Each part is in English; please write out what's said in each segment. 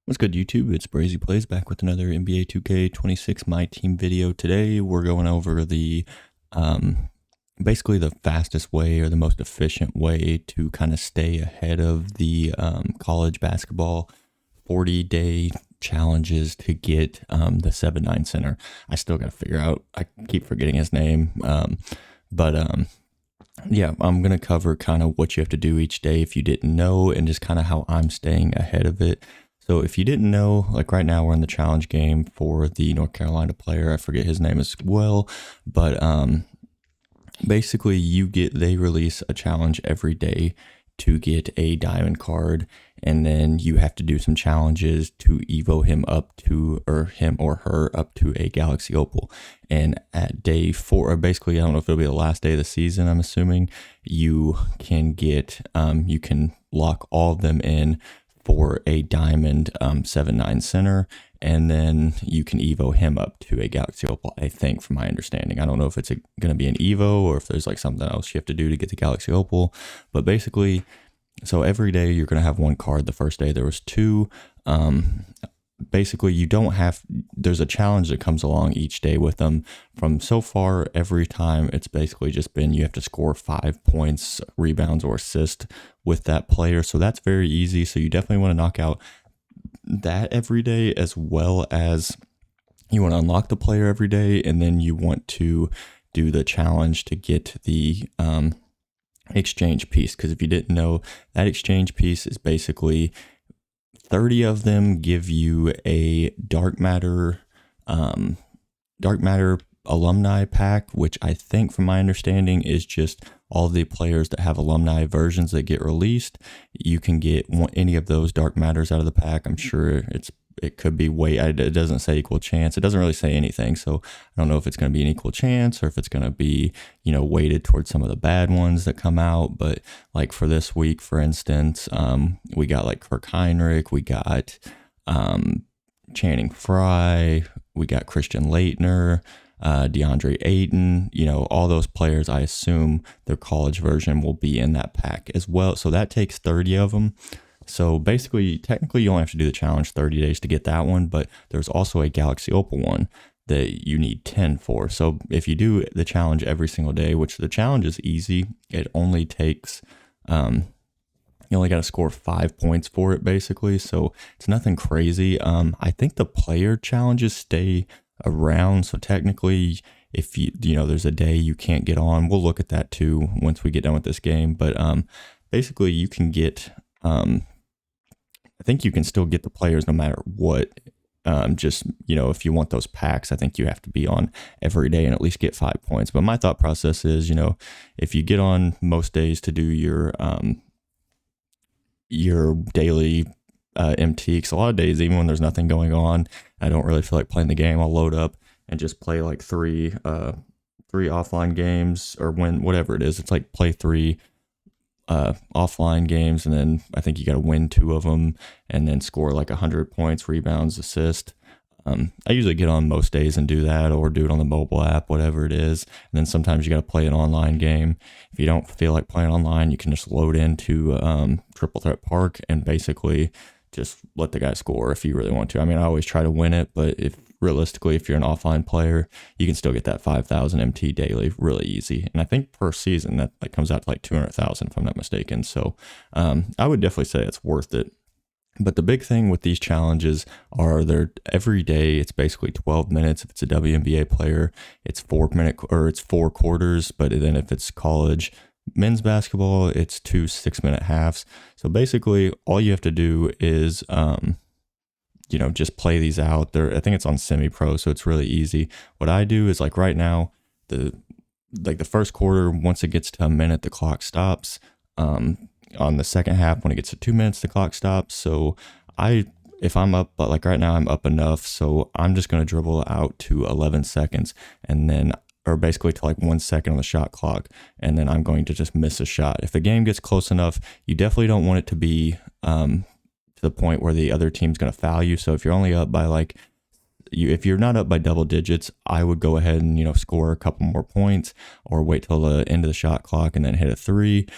What's good, YouTube? It's Brazy Plays back with another NBA 2K26 My Team video. Today we're going over the basically the fastest way or the most efficient way to kind of stay ahead of the college basketball 40-day challenges to get the 7-9 center. I still got to figure out. I keep forgetting his name, but yeah, I'm going to cover kind of what you have to do each day if you didn't know, and just kind of how I'm staying ahead of it. So if you didn't know, like right now we're in the challenge game for the North Carolina player. I forget his name as well, but basically they release a challenge every day to get a diamond card, and then you have to do some challenges to evo him up to, or him or her up to a Galaxy Opal. And at day 4, or basically I don't know if it'll be the last day of the season, I'm assuming, you can get you can lock all of them in for a diamond 7-9 center, and then you can evo him up to a Galaxy Opal, I think, from my understanding. I don't know if it's going to be an evo or if there's like something else you have to do to get the Galaxy Opal, but basically, so every day you're going to have one card. The first day there was 2. Basically, you don't have, there's a challenge that comes along each day with them. From so far, every time it's basically just been you have to score 5 points, rebounds, or assist with that player. So that's very easy. So you definitely want to knock out that every day, as well as you want to unlock the player every day, and then you want to do the challenge to get the exchange piece. Because if you didn't know, that exchange piece is basically 30 of them give you a dark matter alumni pack, which I think, from my understanding, is just all the players that have alumni versions that get released. You can get any of those dark matters out of the pack. I'm sure it could be it doesn't say equal chance. It doesn't really say anything, so I don't know if it's going to be an equal chance or if it's going to be, weighted towards some of the bad ones that come out. But like for this week, for instance, we got like Kirk Heinrich, we got Channing Frye, we got Christian Laettner, DeAndre Ayton, all those players. I assume their college version will be in that pack as well. So that takes 30 of them. So basically, technically, you only have to do the challenge 30 days to get that one, but there's also a Galaxy Opal one that you need 10 for. So if you do the challenge every single day, which the challenge is easy, it only takes, you only got to score 5 points for it, basically. So it's nothing crazy. I think the player challenges stay around. So technically, if there's a day you can't get on, we'll look at that too once we get done with this game. But basically, you can get, I think you can still get the players no matter what. Just, if you want those packs, I think you have to be on every day and at least get 5 points. But my thought process is, if you get on most days to do your daily MT, because a lot of days, even when there's nothing going on, I don't really feel like playing the game, I'll load up and just play like three offline games, or whatever it is. It's like play 3 offline games, and then I think you got to win 2 of them and then score like 100 points, rebounds, assist. I usually get on most days and do that, or do it on the mobile app, whatever it is. And then sometimes you got to play an online game. If you don't feel like playing online, you can just load into Triple Threat Park and basically just let the guy score if you really want to. I mean, I always try to win it, but realistically, if you're an offline player, you can still get that 5,000 MT daily really easy. And I think per season that comes out to like 200,000 if I'm not mistaken. So I would definitely say it's worth it. But the big thing with these challenges are they're every day. It's basically 12 minutes. If it's a WNBA player, it's 4 quarters. But then if it's college men's basketball, it's 2 6-minute halves. So basically, all you have to do is just play these out. I think it's on semi-pro, so it's really easy. What I do is, like right now, the first quarter, once it gets to a minute, the clock stops. On the second half, when it gets to 2 minutes, the clock stops. So if I'm up, but like right now I'm up enough, so I'm just going to dribble out to 11 seconds, and then, or basically to like 1 second on the shot clock, and then I'm going to just miss a shot. If the game gets close enough, you definitely don't want it to be to the point where the other team's going to foul you. So if you're only up by if you're not up by double digits, I would go ahead and score a couple more points, or wait till the end of the shot clock and then hit a 3.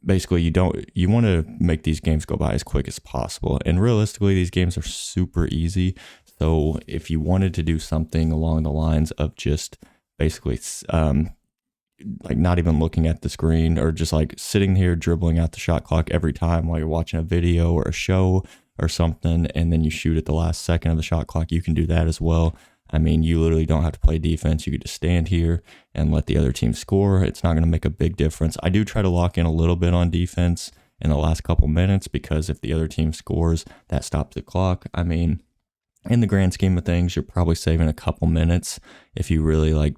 basically you want to make these games go by as quick as possible. And realistically, these games are super easy. So if you wanted to do something along the lines of just basically like not even looking at the screen, or just like sitting here dribbling out the shot clock every time while you're watching a video or a show or something, and then you shoot at the last second of the shot clock, you can do that as well. I mean, you literally don't have to play defense. You could just stand here and let the other team score. It's not going to make a big difference. I do try to lock in a little bit on defense in the last couple minutes, because if the other team scores, that stops the clock. I mean, in the grand scheme of things, you're probably saving a couple minutes if you really like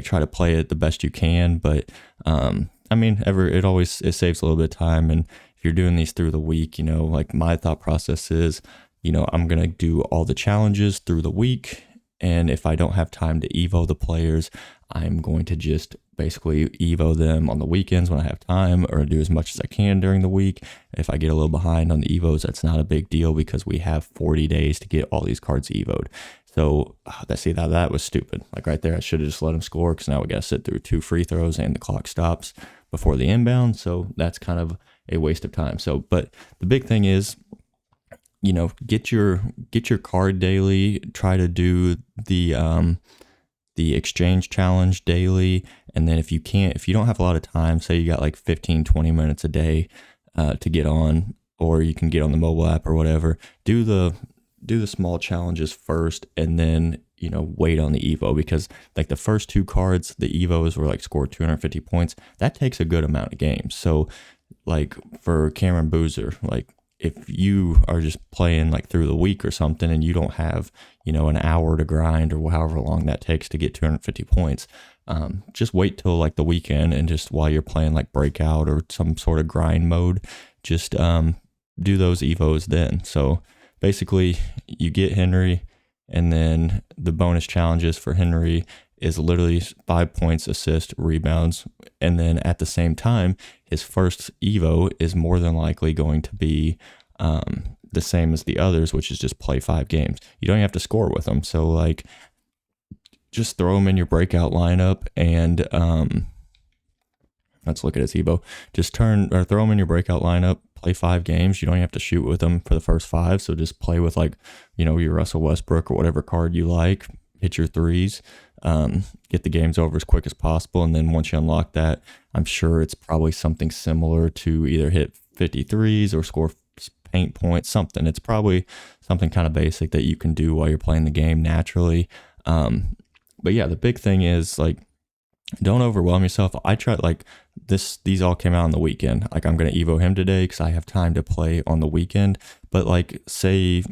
try to play it the best you can. But I mean, it saves a little bit of time. And if you're doing these through the week, like my thought process is, I'm going to do all the challenges through the week. And if I don't have time to Evo the players, I'm going to just basically Evo them on the weekends when I have time, or do as much as I can during the week. If I get a little behind on the Evos, that's not a big deal, because we have 40 days to get all these cards Evo'd. So that was stupid. Like right there, I should have just let them score, because now we got to sit through 2 free throws and the clock stops before the inbound. So that's kind of a waste of time. So, but the big thing is, get your card daily. Try to do the exchange challenge daily. And then if you don't have a lot of time, say you got like 15-20 minutes a day to get on, or you can get on the mobile app or whatever, do the small challenges first, and then wait on the Evo, because like the first 2 cards, the Evos were like scored 250 points. That takes a good amount of games. So like for Cameron Boozer, like if you are just playing like through the week or something, and you don't have an hour to grind, or however long that takes to get 250 points, just wait till like the weekend, and just while you're playing like breakout or some sort of grind mode, just do those Evos then. So basically you get Henry, and then the bonus challenges for Henry is literally 5 points, assist, rebounds. And then at the same time, his first Evo is more than likely going to be the same as the others, which is just play 5 games. You don't have to score with them. So like, just throw him in your breakout lineup, and let's look at his Evo. Just throw him in your breakout lineup, play 5 games. You don't have to shoot with him for the first 5. So just play with like, your Russell Westbrook or whatever card you like, hit your threes, get the games over as quick as possible. And then once you unlock that, I'm sure it's probably something similar to either hit 53s or score paint points, something. It's probably something kind of basic that you can do while you're playing the game naturally. But yeah, the big thing is like, don't overwhelm yourself. I tried like these all came out on the weekend. Like I'm going to Evo him today because I have time to play on the weekend. But like say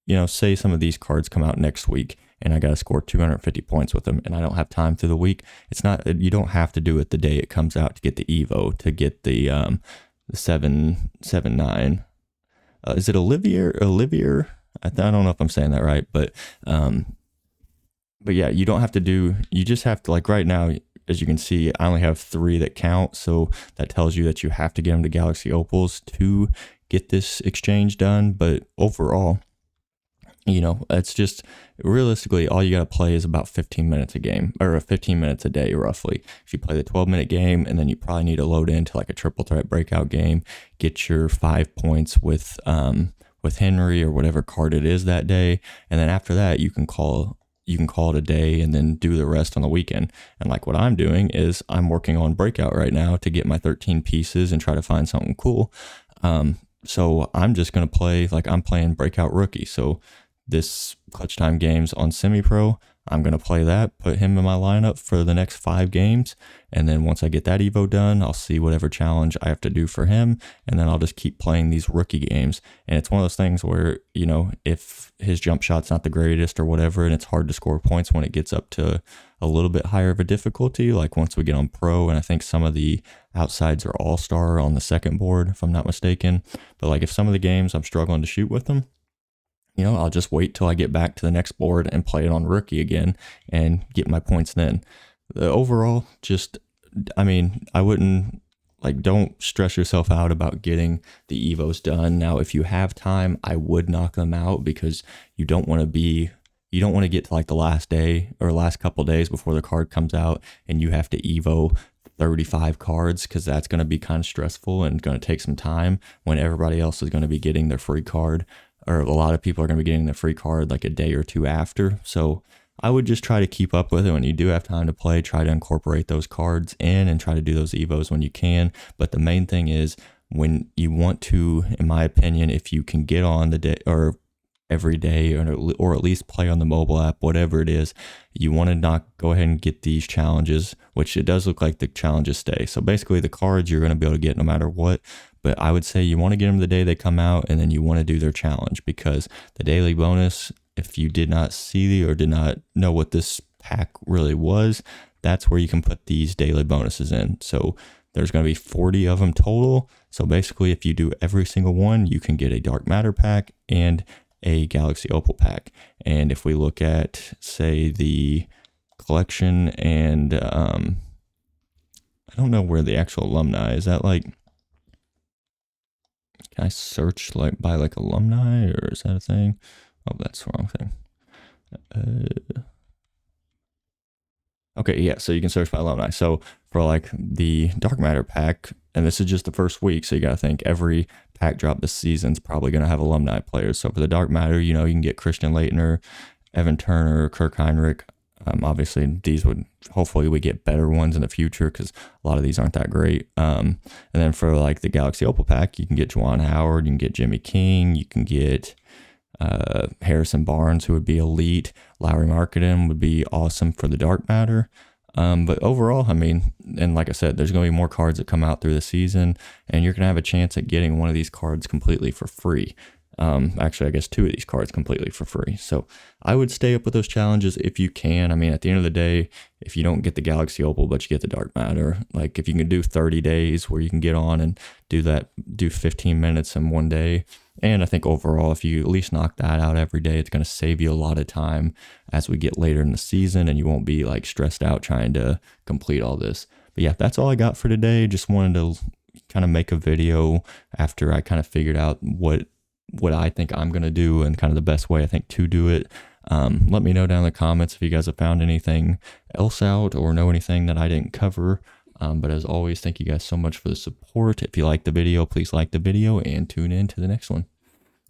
some of these cards come out next week, and I got to score 250 points with them, and I don't have time through the week. You don't have to do it the day it comes out to get the Evo, to get the 7-9. Is it Olivier? I don't know if I'm saying that right, but yeah, you don't have to you just have to, like right now, as you can see, I only have 3 that count. So that tells you that you have to get them to Galaxy Opals to get this exchange done. But overall, it's just realistically, all you got to play is about 15 minutes a game, or 15 minutes a day, roughly. If you play the 12-minute game, and then you probably need to load into like a triple threat breakout game, get your 5 points with Henry or whatever card it is that day. And then after that, you can call it a day, and then do the rest on the weekend. And like what I'm doing is I'm working on breakout right now to get my 13 pieces and try to find something cool. So I'm just going to play, like I'm playing breakout rookie. So this clutch time games on semi-pro, I'm going to play that, put him in my lineup for the next 5 games. And then once I get that Evo done, I'll see whatever challenge I have to do for him. And then I'll just keep playing these rookie games. And it's one of those things where, if his jump shot's not the greatest or whatever, and it's hard to score points when it gets up to a little bit higher of a difficulty, like once we get on pro, and I think some of the outsides are all-star on the second board, if I'm not mistaken. But like if some of the games I'm struggling to shoot with them, I'll just wait till I get back to the next board and play it on rookie again and get my points then. Overall, I wouldn't, don't stress yourself out about getting the Evos done. Now, if you have time, I would knock them out, because you don't want to get to like the last day or last couple days before the card comes out and you have to Evo 35 cards, because that's going to be kind of stressful and going to take some time when everybody else is going to be getting their free card, or a lot of people are going to be getting their free card like a day or two after. So I would just try to keep up with it. When you do have time to play, try to incorporate those cards in and try to do those evos when you can. But the main thing is, when you want to, in my opinion, if you can get on the day or every day, or at least play on the mobile app, whatever it is, you want to not go ahead and get these challenges, which it does look like the challenges stay. So basically the cards you're going to be able to get no matter what, but I would say you want to get them the day they come out, and then you want to do their challenge, because the daily bonus, if you did not see or did not know what this pack really was, that's where you can put these daily bonuses in. So there's going to be 40 of them total. So basically, if you do every single one, you can get a dark matter pack and a Galaxy Opal pack. And if we look at, say, the collection, and I don't know where the actual alumni is. That like, can I search like by like alumni, or is that a thing? Oh, that's the wrong thing. Okay, yeah, so you can search by alumni. So for like the dark matter pack, and this is just the first week, so you got to think every pack drop this season's probably going to have alumni players. So for the dark matter, you know, you can get Christian Leitner, Evan Turner, Kirk Heinrich. Obviously, these would, hopefully we get better ones in the future, because a lot of these aren't that great. And then for like the Galaxy Opal pack, you can get Juwan Howard, you can get Jimmy King, you can get Harrison Barnes, who would be elite. Lowry Marketing would be awesome for the dark matter. But overall, I mean, and like I said, there's going to be more cards that come out through the season, and you're going to have a chance at getting one of these cards completely for free. Actually, I guess 2 of these cards completely for free. So I would stay up with those challenges if you can. I mean, at the end of the day, if you don't get the Galaxy Opal, but you get the dark matter, like if you can do 30 days where you can get on and do 15 minutes in one day. And I think overall, if you at least knock that out every day, it's going to save you a lot of time as we get later in the season, and you won't be like stressed out trying to complete all this. But yeah, that's all I got for today. Just wanted to kind of make a video after I kind of figured out what I think I'm going to do, and kind of the best way I think to do it. Let me know down in the comments if you guys have found anything else out, or know anything that I didn't cover. But as always, thank you guys so much for the support. If you like the video, please like the video and tune in to the next one.